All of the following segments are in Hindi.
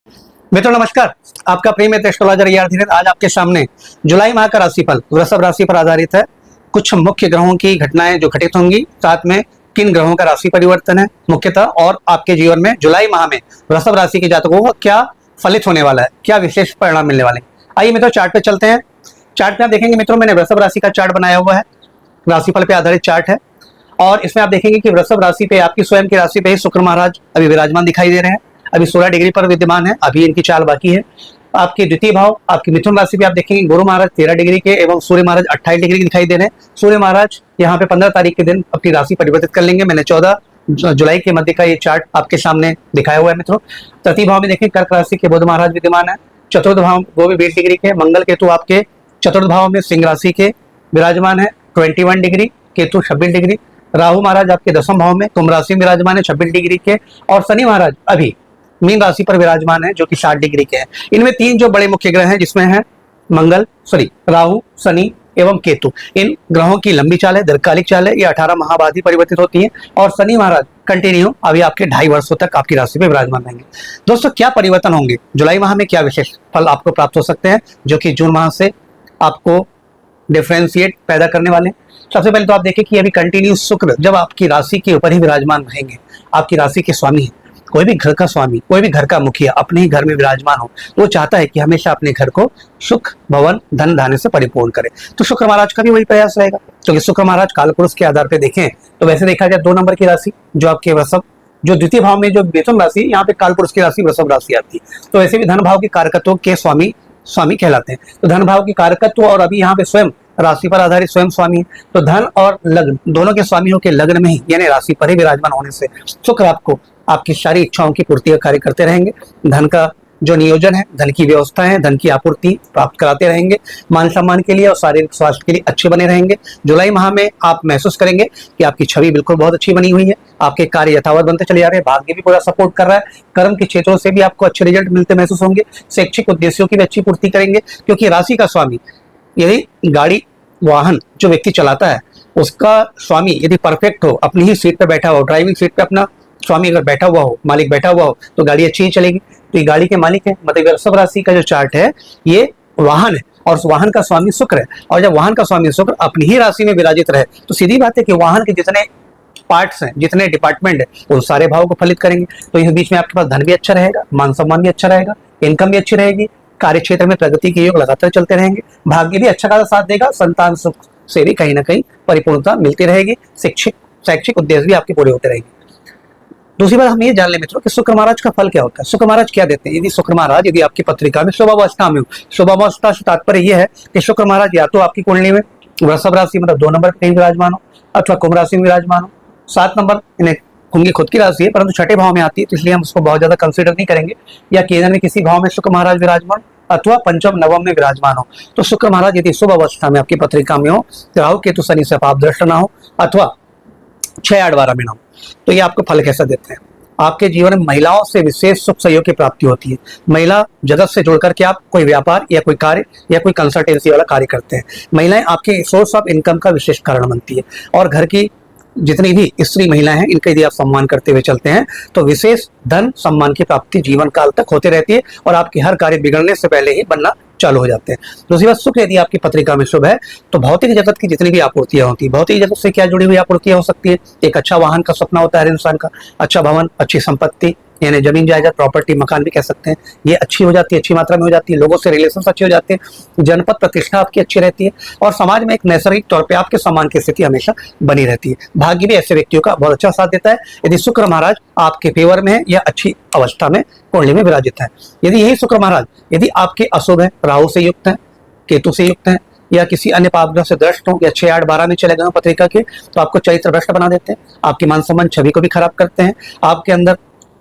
मित्रों नमस्कार, आपका प्रिय मित्र एस्ट्रोलॉजर यार धीरेन्द्र आज आपके सामने जुलाई माह का राशिफल वृषभ राशि पर आधारित है। कुछ मुख्य ग्रहों की घटनाएं जो घटित होंगी, साथ में किन ग्रहों का राशि परिवर्तन है मुख्यतः, और आपके जीवन में जुलाई माह में वृषभ राशि के जातकों को क्या फलित होने वाला है, क्या विशेष परिणाम मिलने वाले हैं। आइए मित्रों चार्ट पे चलते हैं। चार्ट पे आप देखेंगे मित्रों, मैंने वृषभ राशि का चार्ट बनाया हुआ है, राशिफल पे आधारित चार्ट है। और इसमें आप देखेंगे कि वृषभ राशि पे आपकी स्वयं की राशि पे ही शुक्र महाराज अभी विराजमान दिखाई दे रहे हैं। अभी 16 डिग्री पर विद्यमान है, अभी इनकी चाल बाकी है। आपके द्वितीय भाव आपकी मिथुन राशि पे आप देखेंगे गुरु महाराज 13 डिग्री के एवं सूर्य महाराज 28 डिग्री के दिखाई दे रहे हैं। सूर्य महाराज यहाँ पे 15 तारीख के दिन अपनी राशि परिवर्तित कर लेंगे। मैंने 14 जुलाई के मध्य का ये चार्ट आपके सामने दिखाया हुआ है मित्रों। तृतीय भाव में देखिए कर्क राशि के बुध महाराज विद्यमान है। चतुर्थ भाव वो भी 20 डिग्री के। मंगल केतु आपके चतुर्थ भाव में सिंह राशि के विराजमान है 21 डिग्री, केतु 26 डिग्री। राहु महाराज आपके दसम भाव में कुंभ राशि में विराजमान है 26 डिग्री के। और शनि महाराज अभी मीन राशि पर विराजमान है जो कि 60 डिग्री के हैं। इनमें तीन जो बड़े मुख्य ग्रह हैं जिसमें है राहु, शनि एवं केतु। इन ग्रहों की लंबी चाल है, दीर्घकालिक चाल है, ये 18 माह बाद ही परिवर्तित होती है। और शनि महाराज कंटिन्यू अभी आपके 2.5 वर्षों तक आपकी राशि में विराजमान रहेंगे। दोस्तों क्या परिवर्तन होंगे जुलाई माह में, क्या विशेष फल आपको प्राप्त हो सकते हैं जो कि जून माह से आपको डिफरेंशिएट पैदा करने वाले हैं। सबसे पहले तो आप देखें कि अभी कंटिन्यू शुक्र जब आपकी राशि के ऊपर ही विराजमान रहेंगे, आपकी राशि के स्वामी है। कोई भी घर का स्वामी, कोई भी घर का मुखिया अपने ही घर में विराजमान हो, वो चाहता है कि हमेशा अपने घर को सुख, भवन, धन धान्य से परिपूर्ण करे। तो शुक्र महाराज का भी वही प्रयास रहेगा, क्योंकि शुक्र महाराज कालपुरुष के आधार पर देखें तो वैसे देखा जाए 2 नंबर की राशि जो आपके वृषभ, जो द्वितीय भाव में जो मिथुन राशि, यहाँ पे कालपुरुष की राशि वृषभ राशि आती है। तो वैसे भी धन भाव के कारकत्व के स्वामी कहलाते हैं। तो धन भाव की कारकत्व और अभी यहाँ पे स्वयं राशि पर आधारित स्वयं स्वामी है। तो धन और लग्न दोनों के स्वामियों के लग्न में ही यानी राशि पर ही विराजमान होने से शुक्र आपको आपकी सारी इच्छाओं की पूर्ति का कार्य करते रहेंगे। धन का जो नियोजन है, धन की व्यवस्था है, धन की आपूर्ति प्राप्त कराते रहेंगे। मान सम्मान के लिए और शारीरिक स्वास्थ्य के लिए अच्छे बने रहेंगे। जुलाई माह में आप महसूस करेंगे कि आपकी छवि बिल्कुल बहुत अच्छी बनी हुई है। आपके कार्य यथावत बनते चले जा रहे हैं, भाग्य भी पूरा सपोर्ट कर रहा है। कर्म के क्षेत्रों से भी आपको अच्छे रिजल्ट मिलते महसूस होंगे। शैक्षिक उद्देश्यों की भी अच्छी पूर्ति करेंगे, क्योंकि राशि का स्वामी यदि गाड़ी वाहन जो व्यक्ति चलाता है उसका स्वामी यदि परफेक्ट हो, अपनी ही सीट पर बैठा हो, ड्राइविंग सीट पे अपना स्वामी अगर बैठा हुआ हो, मालिक बैठा हुआ हो, तो गाड़ी अच्छी ही चलेगी। तो ये गाड़ी के मालिक है, मतलब वृषभ राशि का जो चार्ट है ये वाहन है और उस वाहन का स्वामी शुक्र है। और जब वाहन का स्वामी शुक्र अपनी ही राशि में विराजित रहे तो सीधी बात है कि वाहन के जितने पार्ट्स हैं, जितने डिपार्टमेंट है, वो सारे भाव को फलित करेंगे। तो इस बीच में आपके पास धन भी अच्छा रहेगा, मान सम्मान भी अच्छा रहेगा, इनकम भी अच्छी रहेगी, कार्य क्षेत्र में प्रगति के योग लगातार चलते रहेंगे, भाग्य भी अच्छा खासा साथ देगा, संतान सुख से भी कहीं ना कहीं परिपूर्णता मिलती रहेगी, शैक्षिक उद्देश्य भी आपके पूरे होते रहेंगे। दूसरी बात हम ये जान ले मित्रों कि शुक्र महाराज का फल क्या होता है। शुक्र महाराज क्या देते हैं? यदि शुक्र महाराज यदि आपकी पत्रिका में शुभावस्था में हो, शुभावस्था से तात्पर्य यह है कि शुक्र महाराज या तो आपकी कुंडली में वृषभ राशि मतलब 2 नंबर पर कहीं विराजमान हो, अथवा कुंभ राशि में विराजमान हो। 7 नंबर इन्हें उनकी खुद की राशि है परंतु छठे भाव में आती है, तो इसलिए हम उसको बहुत ज्यादा कंसिडर नहीं करेंगे। या केंद्र में किसी भाव में शुक्र महाराज विराजमान अथवा पंचम नवम में विराजमान हो, तो शुक्र महाराज यदि शुभ अवस्था में आपकी पत्रिका में हो, राहु केतु शनि से पाप दृष्ट ना हो, अथवा 6, 8, 12 में ना हो, तो ये आपको फल कैसा देते हैं? आपके जीवन में महिलाओं से विशेष सुख सहयोग की प्राप्ति होती है। महिला जगत से जुड़ करके आप कोई व्यापार या कोई कार्य या कोई कंसल्टेंसी वाला कार्य करते हैं। महिलाएं आपके सोर्स ऑफ इनकम का विशेष कारण बनती है। और घर की जितनी भी स्त्री महिलाएं हैं इनका यदि आप सम्मान करते हुए चलते हैं तो विशेष धन सम्मान की प्राप्ति जीवन काल तक होते रहती है और आपके हर कार्य बिगड़ने से पहले ही बनना चालू हो जाते हैं। दूसरी बात, शुक्र यदि आपकी पत्रिका में शुभ है तो भौतिक जगत की जितनी भी आपूर्तियां होती है, भौतिक जगत से क्या जुड़ी हुई आपूर्तियां हो सकती है? एक अच्छा वाहन का सपना होता है हर इंसान का, अच्छा भवन, अच्छी संपत्ति यानी जमीन जायदाद, प्रॉपर्टी, मकान भी कह सकते हैं, ये अच्छी हो जाती है, अच्छी मात्रा में हो जाती है। लोगों से रिलेशन अच्छे हो जाते हैं, जनपद प्रतिष्ठा आपकी अच्छी रहती है और समाज में एक नैसर्गिक तौर पे आपके सम्मान की स्थिति हमेशा बनी रहती है। भाग्य भी ऐसे व्यक्तियों का बहुत अच्छा साथ देता है यदि शुक्र महाराज आपके फेवर में है या अच्छी अवस्था में कुंडली में विराजित है। यदि यही शुक्र महाराज यदि आपके अशुभ है, राहु से युक्त है, केतु से युक्त है या किसी अन्य पाप ग्रह से दृष्ट हो या 6, 8, 12 में चले गए पत्रिका के, तो आपको चरित्र भ्रष्ट बना देते हैं, आपकी मान सम्मान छवि को भी खराब करते हैं, आपके अंदर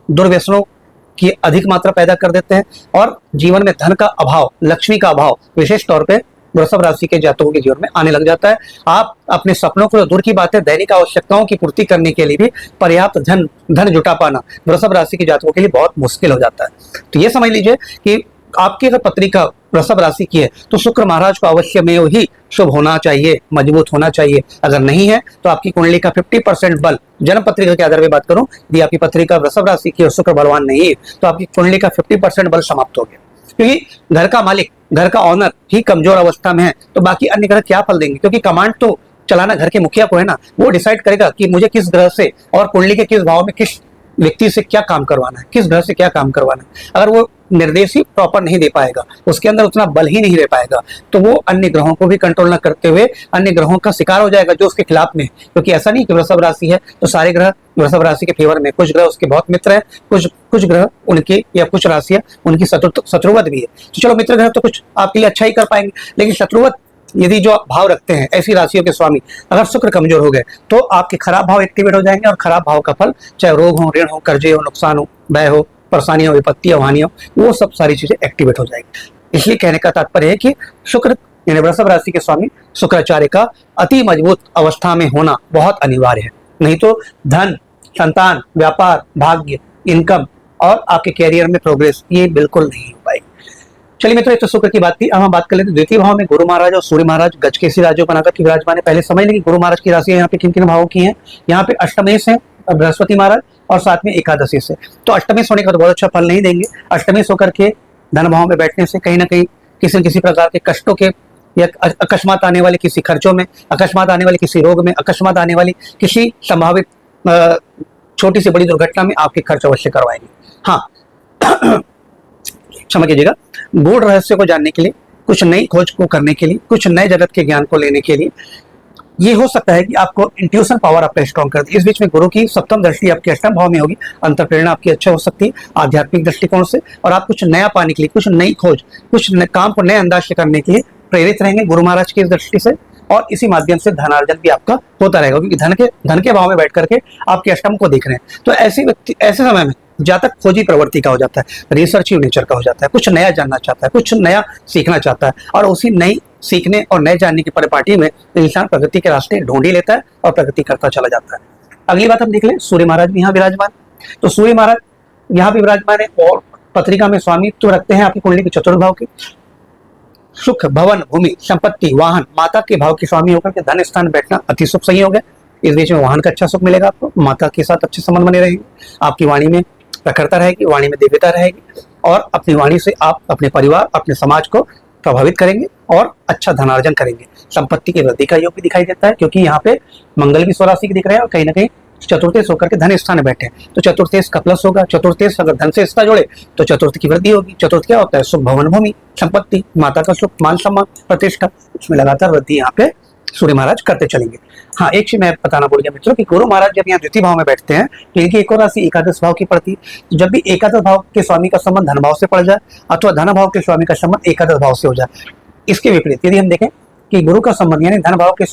दुर्व्यसनों की अधिक मात्रा पैदा कर देते हैं और जीवन में धन का अभाव, लक्ष्मी का अभाव विशेष तौर पे वृषभ राशि के जातकों के जीवन में आने लग जाता है। आप अपने सपनों को दूर की बात है, दैनिक आवश्यकताओं की पूर्ति करने के लिए भी पर्याप्त धन जुटा पाना वृषभ राशि के जातकों के लिए बहुत मुश्किल हो जाता है। तो ये समझ लीजिए कि आपकी अगर पत्रिका वृषभ राशि की है तो शुक्र महाराज को अवश्य में ही शुभ होना चाहिए, मजबूत होना चाहिए। अगर नहीं है तो आपकी कुंडली का 50% बल, जन्म पत्रिका के आधार पर बात करूं, यदि आपकी पत्रिका वृषभ राशि की और शुक्र बलवान नहीं है तो आपकी कुंडली का 50% बल समाप्त हो गया। क्योंकि घर का मालिक, घर का ऑनर ही कमजोर अवस्था में है तो बाकी अन्य ग्रह क्या फल देंगे, क्योंकि कमांड तो चलाना घर के मुखिया को है ना। वो डिसाइड करेगा कि मुझे किस ग्रह से और कुंडली के किस भाव में किस व्यक्ति से क्या काम करवाना है, किस ग्रह से क्या काम करवाना है। अगर वो निर्देश ही प्रॉपर नहीं दे पाएगा, उसके अंदर उतना बल ही नहीं रह पाएगा, तो वो अन्य ग्रहों को भी कंट्रोल न करते हुए अन्य ग्रहों का शिकार हो जाएगा जो उसके खिलाफ में। क्योंकि ऐसा नहीं कि वृषभ राशि है तो सारे ग्रह वृषभ राशि के फेवर में, कुछ ग्रह उसके बहुत मित्र हैं, कुछ ग्रह उनके या कुछ राशियां उनकी शत्रुवत भी है। तो चलो मित्र ग्रह तो कुछ आपके लिए अच्छा ही कर पाएंगे, लेकिन शत्रुवत यदि जो भाव रखते हैं ऐसी राशियों के स्वामी अगर शुक्र कमजोर हो गए तो आपके खराब भाव एक्टिवेट हो जाएंगे, और खराब भाव का फल चाहे रोग हो, ऋण हो, कर्जे हो, नुकसान हो, व्यय हो, परेशानियां, विपत्तियां, हानियां, वो सब सारी चीजें एक्टिवेट हो जाएंगी। इसलिए कहने का तात्पर्य है कि शुक्र यानी वृषभ राशि के स्वामी शुक्राचार्य का अति मजबूत अवस्था में होना बहुत अनिवार्य है। नहीं तो धन, संतान, व्यापार, भाग्य, इनकम और आपके कैरियर में प्रोग्रेस ये बिल्कुल नहीं हो पाएगी। चलिए मित्रों, तो शुक्र की बात थी। अब हम बात कर लेते हैं द्वितीय भाव में गुरु महाराज और सूर्य महाराज गजकेसरी राजयोग बनाकर के विराजमान है। पहले समझ लें कि गुरु महाराज की राशि यहाँ पे किन किन भावों की है। यहाँ पे अष्टमेश है बृहस्पति महाराज और साथ में एकादशी से। तो अष्टमेश होने का तो बहुत अच्छा फल नहीं देंगे। अष्टमेश होकर के धन भाव में बैठने से कहीं ना कहीं किसी न किसी प्रकार के कष्टों के या अकस्मात आने वाले किसी खर्चों में, अकस्मात आने वाले किसी रोग में, अकस्मात आने वाली किसी संभावित छोटी से बड़ी दुर्घटना में आपके खर्च अवश्य करवाएंगे। हाँ क्षमा कीजिएगा, गूढ़ रहस्य को जानने के लिए, कुछ नई खोज को करने के लिए, कुछ नए जगत के ज्ञान को लेने के लिए ये हो सकता है कि आपको इंट्यूशन पावर आपका स्ट्रॉन्ग कर दे। इस बीच में गुरु की सप्तम दृष्टि आपके अष्टम भाव में होगी, अंतःप्रेरणा आपकी अच्छा हो सकती है आध्यात्मिक दृष्टिकोण से, और आप कुछ नया पाने के लिए, कुछ नई खोज, कुछ काम को नए अंदाज से करने के लिए प्रेरित रहेंगे गुरु महाराज की इस दृष्टि से, और इसी माध्यम से धनार्जन भी आपका होता रहेगा, क्योंकि धन के भाव में बैठ करके आपके अष्टम को देख रहे हैं। तो ऐसे व्यक्ति ऐसे समय में जातक खोजी प्रवृत्ति का हो जाता है, रिसर्चिव नेचर का हो जाता है, कुछ नया जानना चाहता है, कुछ नया सीखना चाहता है, और उसी नई सीखने और नए जानने की परिपाटी में इंसान प्रगति के रास्ते ढूंढ ही लेता है और प्रगति करता चला जाता है। अगली बात हम देख लें, सूर्य महाराज भी यहाँ विराजमान। तो सूर्य महाराज यहाँ भी विराजमान है और पत्रिका में स्वामित्व रखते हैं आपकी कुंडली के चतुर्थ भाव के। सुख, भवन, भूमि, संपत्ति, वाहन, माता के भाव के स्वामी होकर के धन स्थान बैठना अति शुभ संयोग है। इस बीच में वाहन का अच्छा सुख मिलेगा आपको, माता के साथ अच्छे संबंध बने रहेंगे, आपकी वाणी में प्रखरता रहेगी, वाणी में दिव्यता रहेगी, और अपनी वाणी से आप अपने परिवार, अपने समाज को प्रभावित करेंगे और अच्छा धनार्जन करेंगे। संपत्ति की वृद्धि का योग भी दिखाई देता है, क्योंकि यहाँ पे मंगल भी स्वराशि की दिख रहे हैं और कहीं ना कहीं चतुर्थेश होकर के धन स्थान में बैठे हैं। तो चतुर्थेश का प्लस होगा, चतुर्थेश अगर धन से इसका जोड़े तो चतुर्थ की वृद्धि होगी। चतुर्थ क्या होता है? सुख, भवन, भूमि, संपत्ति, माता का सुख, मान सम्मान, प्रतिष्ठा, इसमें लगातार वृद्धि यहाँ पे सूर्य महाराज करते चलेंगे। हाँ, एक चीज मैं बताना भूल गया मित्रों कि गुरु महाराज जब यहाँ द्वितीय भाव में बैठते हैं तो इनकी एक और राशि एकादश भाव की पड़ती है। जब भी एकादश भाव के स्वामी का संबंध धन भाव से पड़ जाए अथवा धन भाव के स्वामी का संबंध एकादश भाव से हो जाए, इसके विपरीत यदि हम देखें कि गुरु का संबंध यानी धन भाव के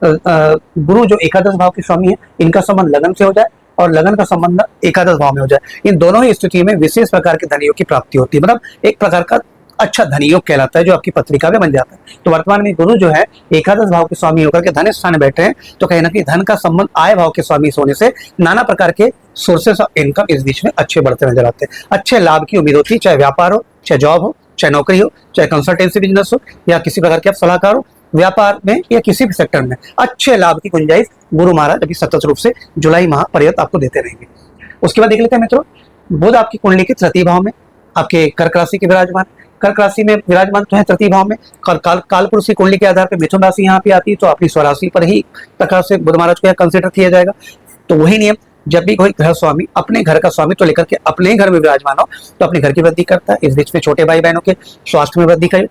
गुरु जो एकादश भाव के स्वामी है, इनका संबंध लगन से हो जाए और लगन का संबंध एकादश भाव में हो जाए, इन दोनों ही स्थिति में विशेष प्रकार के धनयोग की प्राप्ति होती है। मतलब एक प्रकार का अच्छा धनयोग कहलाता है जो आपकी पत्रिका में बन जाता है। तो वर्तमान में गुरु जो है एकादश भाव के स्वामी होकर के धन स्थान में बैठे हैं, तो कहीं ना कहीं धन का संबंध आय भाव के स्वामी होने से नाना प्रकार के सोर्सेस ऑफ इनकम इस बीच में अच्छे बढ़ते नजर आते हैं। अच्छे लाभ की उम्मीद होती है, चाहे व्यापार हो, चाहे जॉब हो, चाहे नौकरी हो, चाहे कंसल्टेंसी बिजनेस हो, या किसी प्रकार के आप सलाहकार हो, व्यापार में या किसी भी सेक्टर में अच्छे लाभ की गुंजाइश गुरु महाराज अभी सतत रूप से जुलाई माह पर्यंत आपको देते रहेंगे। उसके बाद देख लेते हैं मित्रों, बुध आपकी कुंडली के तृतीय भाव में आपके कर्क राशि के विराजमान, कर्क राशि में विराजमान तो है तृतीय भाव में। कालपुरुष की कुंडली के आधार पर मिथुन राशि यहाँ पे आती है, तो अपनी स्वराशि पर ही प्रकार से बुध महाराज को कंसिडर किया जाएगा। तो वही नियम, जब भी कोई घर स्वामी अपने घर का स्वामी तो लेकर के अपने घर में विराजमान हो तो अपने घर की वृद्धि करता है। इस बीच में छोटे भाई बहनों के स्वास्थ्य में वृद्धि करे,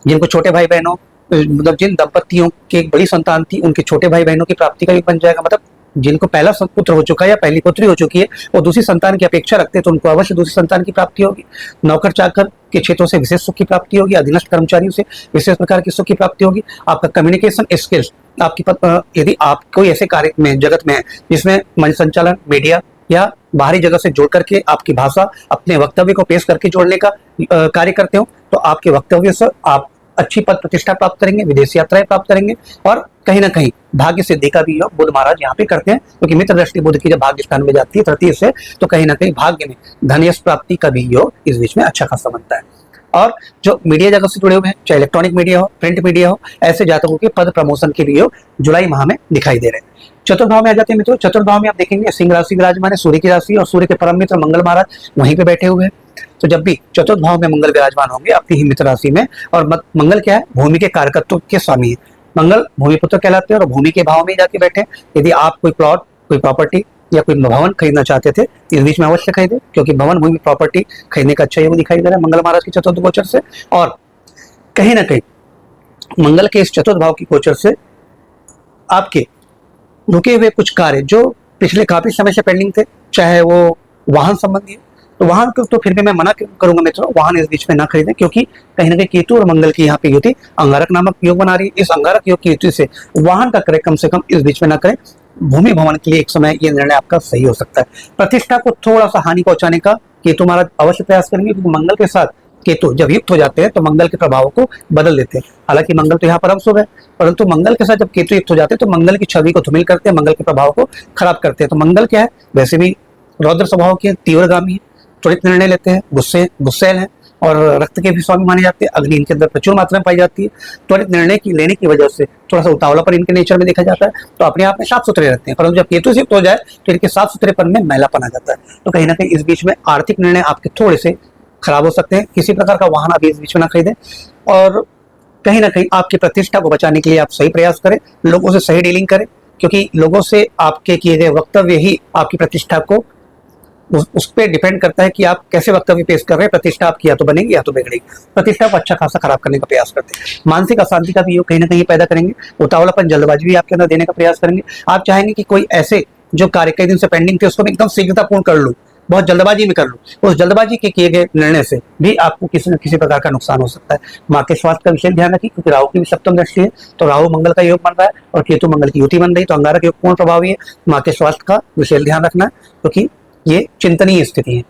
जिनको छोटे भाई बहनों मतलब जिन दंपतियों की एक बड़ी संतान थी उनके छोटे भाई बहनों की प्राप्ति का भी बन जाएगा। मतलब जिनको पहला पुत्र हो चुका है या पहली पुत्री हो चुकी है वो दूसरी संतान की अपेक्षा रखते हैं तो उनको अवश्य दूसरी संतान की प्राप्ति होगी। नौकर चाकर के क्षेत्रों से विशेष सुख की प्राप्ति होगी, अधीनस्थ कर्मचारियों से विशेष प्रकार की सुख की प्राप्ति होगी। आपका कम्युनिकेशन स्किल्स आपकी यदि आप कोई ऐसे कार्य में जगत में है जिसमें मंच संचालन, मीडिया या बाहरी जगह से जोड़ करके आपकी भाषा अपने वक्तव्य को पेश करके जोड़ने का कार्य करते हो तो आपके वक्तव्य से आप अच्छी पद प्रतिष्ठा प्राप्त करेंगे, विदेश यात्राएं प्राप्त करेंगे, और कहीं ना कहीं भाग्य सिद्धि का भी योग बुध महाराज यहाँ पे करते हैं, क्योंकि मित्र दृष्टि बुध की जब भाग्य स्थान में जाती है तृतीय से तो कहीं ना कहीं भाग्य में धन यश प्राप्ति का भी योग इस बीच में अच्छा खासा बनता है। और जो मीडिया जगत से जुड़े हुए हैं, चाहे इलेक्ट्रॉनिक मीडिया हो, प्रिंट मीडिया हो, ऐसे जातकों के पद प्रमोशन के भी योग जुलाई माह में दिखाई दे रहे हैं। चतुर्थ भाव में आ जाते हैं मित्रों। चतुर्थ भाव में आप देखेंगे सिंह राशि विराजमान है, सूर्य की राशि, और सूर्य के परम मित्र मंगल महाराज वहीं पे बैठे हुए हैं। तो जब भी चतुर्थ भाव में मंगल विराजमान होंगे आपकी ही मित्र राशि में, और मंगल क्या है, भूमि के कारकत्व के स्वामी है। मंगल भूमि पुत्र कहलाते हैं और भूमि के भाव में जाके बैठे। यदि आप कोई प्लॉट, कोई प्रॉपर्टी या कोई भवन खरीदना चाहते थे, इस बीच में अवश्य खरीदे, क्योंकि भवन, भूमि, प्रॉपर्टी खरीदने का अच्छा योग दिखाई दे रहा है मंगल महाराज के चतुर्थ गोचर से। और कहीं ना कहीं मंगल के इस चतुर्थ भाव की गोचर से आपके रुके हुए कुछ कार्य जो पिछले काफी समय से पेंडिंग थे, चाहे वो वाहन संबंधी, तो वाहन को तो फिर भी मैं मना करूंगा मित्रों, वाहन इस बीच में ना खरीदें, क्योंकि कहीं ना कहीं केतु और मंगल की यहाँ पे युति अंगारक नामक योग बना रही है। इस अंगारक योग की युति से वाहन का क्रय कम से कम इस बीच में ना करें। भूमि भवन के लिए एक समय ये निर्णय आपका सही हो सकता है। प्रतिष्ठा को थोड़ा सा हानि पहुंचाने का केतु महाराज अवश्य प्रयास करेंगे, क्योंकि मंगल के साथ केतु जब युक्त हो जाते हैं तो मंगल के प्रभाव को बदल देते हैं। हालांकि मंगल तो यहाँ परम शुभ है, परंतु मंगल के साथ जब केतु युक्त हो जाते हैं तो मंगल की छवि को धूमिल करते हैं, मंगल के प्रभाव को खराब करते हैं। तो मंगल क्या है, वैसे भी रौद्र स्वभाव के, तीव्रगामी है, त्वरित निर्णय लेते हैं, गुस्सैल है, और रक्त के भी स्वामी माने जाते हैं। अग्नि इनके अंदर प्रचुर मात्रा में पाई जाती है। त्वरित निर्णय की लेने की वजह से थोड़ा सा उतावलापन इनके नेचर में देखा जाता है, तो अपने आप में साफ सुथरे रहते हैं। परंतु जब केतु युक्त हो जाए तो इनके साफ सुथरेपन में मैलापन आ जाता है। तो कहीं ना कहीं इस बीच में आर्थिक निर्णय आपके थोड़े से खराब हो सकते हैं। किसी प्रकार का वाहन अभी इस बीच में ना खरीदें, और कहीं ना कहीं आपकी प्रतिष्ठा को बचाने के लिए आप सही प्रयास करें, लोगों से सही डीलिंग करें, क्योंकि लोगों से आपके किए गए वक्तव्य ही आपकी प्रतिष्ठा को, उस पर डिपेंड करता है कि आप कैसे वक्तव्य पेश कर रहे हैं। प्रतिष्ठा आपकी या तो बनेगी या तो बिगड़ेगी। प्रतिष्ठा को अच्छा खासा खराब करने का प्रयास करते हैं। मानसिक अशांति का भी योग कहीं ना कहीं पैदा करेंगे। उतावलापन, जल्दबाजी भी आपके अंदर देने का प्रयास करेंगे। आप चाहेंगे कि कोई ऐसे जो कार्य कई दिन से पेंडिंग थे उसको मैं एकदम शीघ्रतापूर्ण कर लूँ, बहुत जल्दबाजी में कर लूँ। उस जल्दबाजी के किए गए निर्णय से भी आपको किसी न किसी प्रकार का नुकसान हो सकता है। माँ के स्वास्थ्य का विशेष ध्यान रखिए, क्योंकि राहु की भी सप्तम दृष्टि है, तो राहु मंगल का योग बन रहा है और केतु मंगल की युति बन रही, तो अंगारक योग पूर्ण प्रभावी है। माँ के स्वास्थ्य का विशेष ध्यान रखना है, क्योंकि ये चिंतनीय स्थिति है।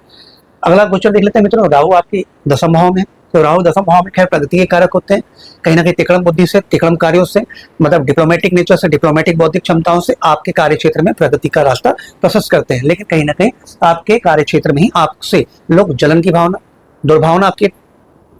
अगला गोचर देख लेते हैं मित्रों। राहु आपके दसम भाव में, तो राहु दसम भाव में खैर प्रगति के कारक होते हैं। कहीं ना कहीं तिक्रम बुद्धि से, तिक्रम कार्यों से, मतलब डिप्लोमेटिक नेचर से, डिप्लोमेटिक बौद्धिक क्षमताओं से आपके कार्य क्षेत्र में प्रगति का रास्ता प्रशस्त करते हैं। लेकिन कहीं ना कहीं आपके कार्य क्षेत्र में ही आपसे लोग जलन की भावना, दुर्भावना आपके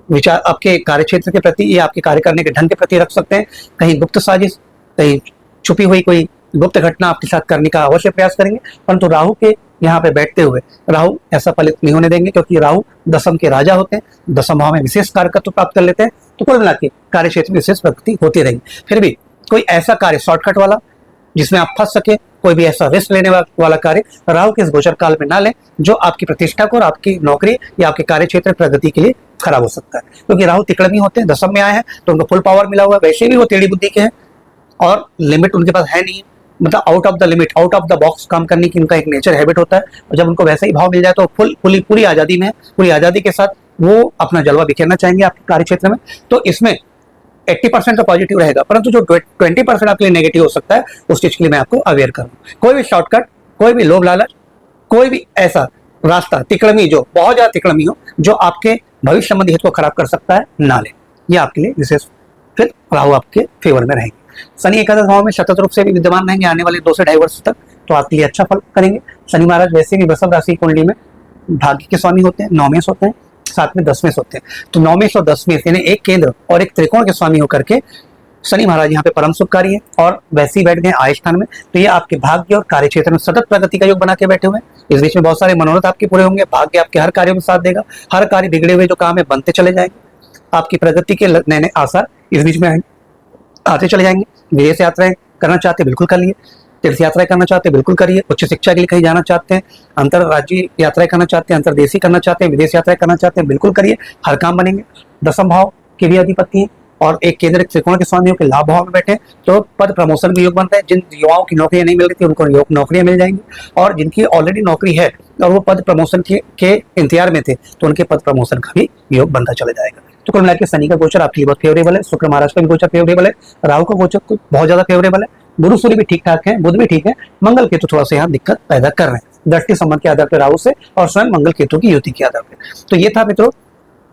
विचार, आपके कार्य क्षेत्र के प्रति या आपके कार्य करने के ढंग के प्रति रख सकते हैं। कहीं गुप्त साजिश, कहीं छुपी हुई कोई गुप्त घटना आपके साथ करने का अवश्य प्रयास करेंगे। परंतु राहु के यहाँ पे बैठते हुए राहु ऐसा फलित नहीं होने देंगे, क्योंकि राहु दसम के राजा होते हैं, दसम भाव में विशेष कार्यकत्व प्राप्त कर लेते हैं। तो कुल मिला के कार्य क्षेत्र में विशेष प्रगति होती रहेगी। फिर भी कोई ऐसा कार्य शॉर्टकट वाला जिसमें आप फंस सके, कोई भी ऐसा रिस्क लेने वाला कार्य राहु के इस गोचर काल में ना लें, जो आपकी प्रतिष्ठा को और आपकी नौकरी या आपके कार्य क्षेत्र प्रगति के लिए खराब हो सकता है। क्योंकि राहु तिकड़मी होते हैं, दसम में आए हैं, तो उनको फुल पावर मिला हुआ है। वैसे भी वो टेढ़ी बुद्धि के हैं और लिमिट उनके पास है नहीं, मतलब out of the limit, out of the box काम करने की उनका एक नेचर, हैबिट होता है। और जब उनको वैसा ही भाव मिल जाए तो पूरी आजादी में, पूरी आजादी के साथ वो अपना जलवा बिखेरना चाहेंगे आपके कार्य क्षेत्र में। तो इसमें 80% तो पॉजिटिव रहेगा, परंतु जो 20% आपके लिए नेगेटिव हो सकता है, उस चीज के लिए मैं आपको अवेयर करूँ। कोई भी शॉर्टकट, कोई भी लोभ लालच, कोई भी ऐसा रास्ता तिकड़मी जो बहुत ज्यादा तिकड़मी हो, जो आपके भविष्य संबंधी हित को खराब कर सकता है, ना ले। ये आपके लिए विशेष, फिर राहु आपके फेवर में रहेंगे। शनि एकादश भाव में सतत रूप से भी विद्यमान रहेंगे आने वाले 2 से 2.5 वर्ष तक, तो आपके लिए अच्छा फल करेंगे। शनि महाराज वैसे भी वृषभ राशि कुंडली में भाग्य के स्वामी होते हैं, नौमेश होते हैं, साथ में दसमेश होते हैं। तो नौमेश और दसमेश यानी एक केंद्र और एक त्रिकोण के स्वामी होकर के शनि महाराज यहाँ पे परम शुभकारी है और वैसे ही बैठ गए आय स्थान में। तो ये आपके भाग्य और कार्य क्षेत्र में सतत प्रगति का योग बना के बैठे हुए हैं। इस बीच में बहुत सारे मनोरथ आपके पूरे होंगे, भाग्य आपके हर कार्य में साथ देगा, हर कार्य बिगड़े हुए जो काम है बनते चले जाएंगे, आपकी प्रगति के नए नए आसार इस बीच में आते चले जाएंगे। विदेश यात्राएं करना चाहते बिल्कुल कर लिए, तीर्थ यात्राएं करना चाहते बिल्कुल करिए, उच्च शिक्षा के लिए कहीं जाना चाहते हैं, अंतरराज्यीय यात्राएं करना चाहते हैं, अंतरदेशी करना चाहते हैं, विदेश यात्राएं करना चाहते हैं, बिल्कुल करिए, हर काम बनेंगे। दसम भाव के भी अधिपति हैं और एक केंद्र त्रिकोण के स्वामियों के लाभ भाव में बैठे, तो पद प्रमोशन भी योग बनता है। जिन युवाओं की नौकरियां नहीं मिल रही थी उनको नौकरियां मिल जाएंगी, और जिनकी ऑलरेडी नौकरी है और वो पद प्रमोशन के इंतजार में थे, तो उनके पद प्रमोशन का भी योग बनता चला जाएगा। तो कुल मिलाकर शनि का गोचर आपके लिए बहुत फेवरेबल है, शुक्र महाराज का भी गोचर फेवरेबल है, राहु का गोचर बहुत ज्यादा फेवरेबल है, गुरु सूर्य भी ठीक ठाक है, बुध भी ठीक है, मंगल केतु थोड़ा सा यहाँ दिक्कत पैदा कर रहे हैं दृष्टि संबंध के आधार पर राहु से और स्वयं मंगल केतु की युति के आधार पर। तो ये था मित्रों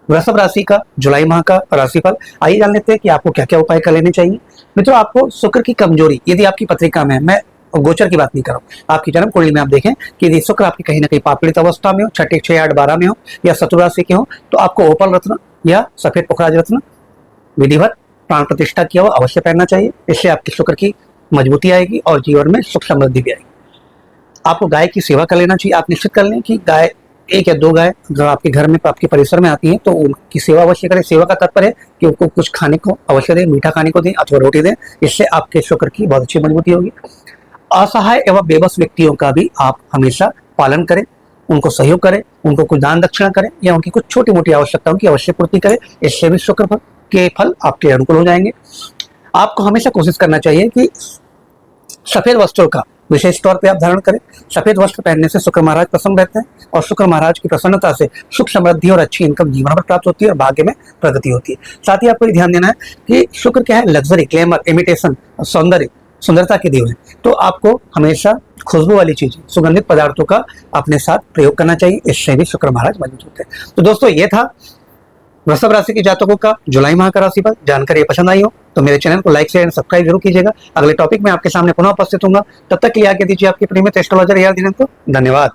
वृषभ राशि का जुलाई माह का राशिफल। आइए जान लेते हैं कि आपको क्या क्या उपाय कर लेने चाहिए। मित्रों आपको शुक्र की कमजोरी यदि आपकी पत्रिका में, मैं गोचर की बात नहीं कर रहा हूँ, आपकी जन्म कुंडली में आप देखें कि यदि शुक्र आपकी कहीं ना कहीं पापड़ित अवस्था में हो, 6, 8, 12 में हो या शत्रु राशि के हो, तो आपको ओपल रत्न या सफेद पुखराज रत्न विधिवत प्राण प्रतिष्ठा किया हुआ अवश्य पहनना चाहिए। इससे आपके शुक्र की मजबूती आएगी और जीवन में सुख समृद्धि भी आएगी। आपको गाय की सेवा कर लेना चाहिए। आप निश्चित कर लें कि गाय 1 या 2 गाय जो आपके घर में, आपके परिसर में आती हैं, तो उनकी सेवा अवश्य करें। सेवा का तात्पर्य है कि उनको कुछ खाने को अवश्य दें, मीठा खाने को दें अथवा रोटी दें। इससे आपके शुक्र की बहुत अच्छी मजबूती होगी। असहाय एवं बेबस व्यक्तियों का भी आप हमेशा पालन करें, उनको सहयोग करें, उनको कुछ दान दक्षिणा करें या उनकी कुछ छोटी मोटी आवश्यकताओं की अवश्य पूर्ति करें। इससे भी शुक्र के फल आपके अनुकूल हो जाएंगे। आपको हमेशा कोशिश करना चाहिए कि सफेद वस्त्रों का विशेष तौर पे आप धारण करें। सफेद वस्त्र पहनने से शुक्र महाराज प्रसन्न रहते हैं और शुक्र महाराज की प्रसन्नता से सुख समृद्धि और अच्छी इनकम जीवन में प्राप्त होती है और भाग्य में प्रगति होती है। साथ ही आपको ये ध्यान देना है कि शुक्र क्या है, लग्जरी, ग्लैमर, इमिटेशन, सौंदर्य, सुंदरता के देव है। तो आपको हमेशा खुशबू वाली चीजें, सुगंधित पदार्थों का अपने साथ प्रयोग करना चाहिए। इससे भी शुक्र महाराज मजबूत होते हैं। तो दोस्तों, ये था वृषभ राशि के जातकों का जुलाई माह का राशिफल। जानकारी पसंद आई हो तो मेरे चैनल को लाइक शेयर एंड सब्सक्राइब जरूर कीजिएगा। अगले टॉपिक में आपके सामने पुनः उपस्थित होऊंगा। तब तक के लिए आगे दीजिए आपके प्रिय मित्र एस्ट्रोलॉजर AR धीरेन्द्र को धन्यवाद।